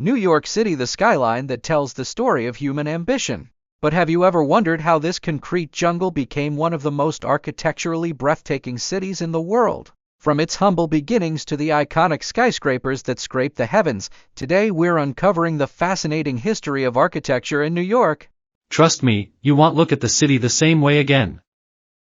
New York City, the skyline that tells the story of human ambition. But have you ever wondered how this concrete jungle became one of the most architecturally breathtaking cities in the world? From its humble beginnings to the iconic skyscrapers that scrape the heavens, today we're uncovering the fascinating history of architecture in New York. Trust me, you won't look at the city the same way again.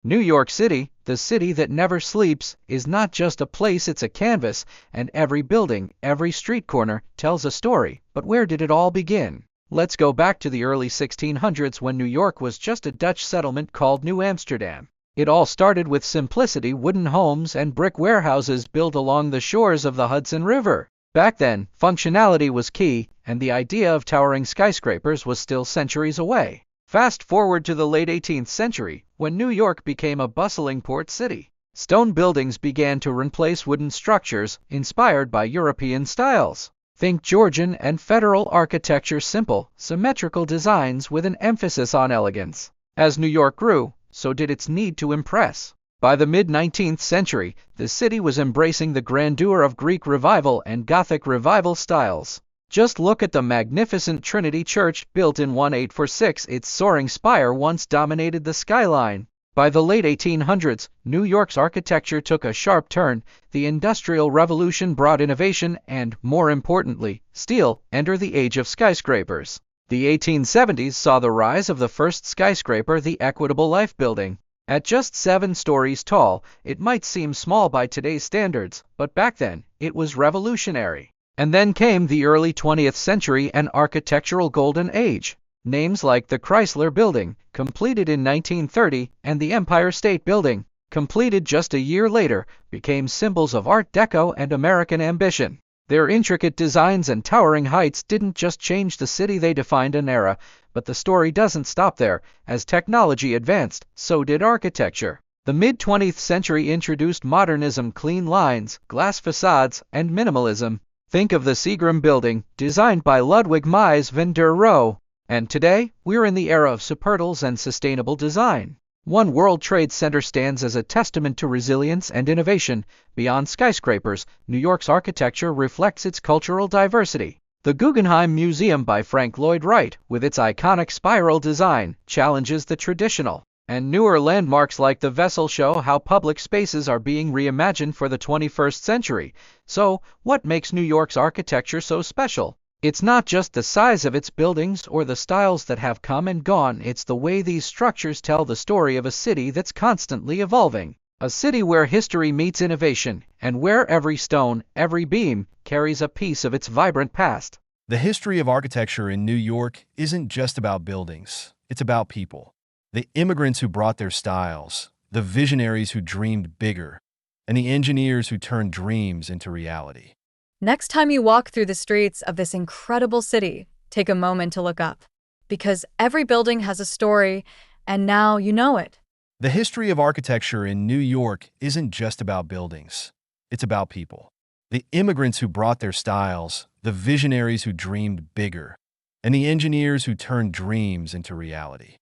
New York City, the city that never sleeps, is not just a place, it's a canvas, and every building, every street corner, tells a story. But where did it all begin? Let's go back to the early 1600s when New York was just a Dutch settlement called New Amsterdam. It all started with simplicity, wooden homes and brick warehouses built along the shores of the Hudson River. Back then, functionality was key, and the idea of towering skyscrapers was still centuries away. Fast forward to the late 18th century, when New York became a bustling port city. Stone buildings began to replace wooden structures, inspired by European styles. Think Georgian and federal architecture, simple, symmetrical designs with an emphasis on elegance. As New York grew, so did its need to impress. By the mid-19th century, the city was embracing the grandeur of Greek Revival and Gothic Revival styles. Just look at the magnificent Trinity Church, built in 1846. Its soaring spire once dominated the skyline. By the late 1800s, New York's architecture took a sharp turn. The Industrial Revolution brought innovation and, more importantly, steel enter the age of skyscrapers. The 1870s saw the rise of the first skyscraper, the Equitable Life Building. At just 7 stories tall, it might seem small by today's standards, but back then, it was revolutionary. And then came the early 20th century, an architectural golden age. Names like the Chrysler Building, completed in 1930, and the Empire State Building, completed just a year later, became symbols of Art Deco and American ambition. Their intricate designs and towering heights didn't just change the city, they defined an era. But the story doesn't stop there. As technology advanced, so did architecture. The mid-20th century introduced modernism, clean lines, glass facades, and minimalism. Think of the Seagram Building, designed by Ludwig Mies van der Rohe. And today, we're in the era of supertals and sustainable design. One World Trade Center stands as a testament to resilience and innovation. Beyond skyscrapers, New York's architecture reflects its cultural diversity. The Guggenheim Museum by Frank Lloyd Wright, with its iconic spiral design, challenges the traditional. And newer landmarks like the Vessel show how public spaces are being reimagined for the 21st century. So, what makes New York's architecture so special? It's not just the size of its buildings or the styles that have come and gone, it's the way these structures tell the story of a city that's constantly evolving. A city where history meets innovation, and where every stone, every beam, carries a piece of its vibrant past. The history of architecture in New York isn't just about buildings, it's about people. The immigrants who brought their styles, the visionaries who dreamed bigger, and the engineers who turned dreams into reality. Next time you walk through the streets of this incredible city, take a moment to look up. Because every building has a story, and now you know it. The history of architecture in New York isn't just about buildings, it's about people. The immigrants who brought their styles, the visionaries who dreamed bigger, and the engineers who turned dreams into reality.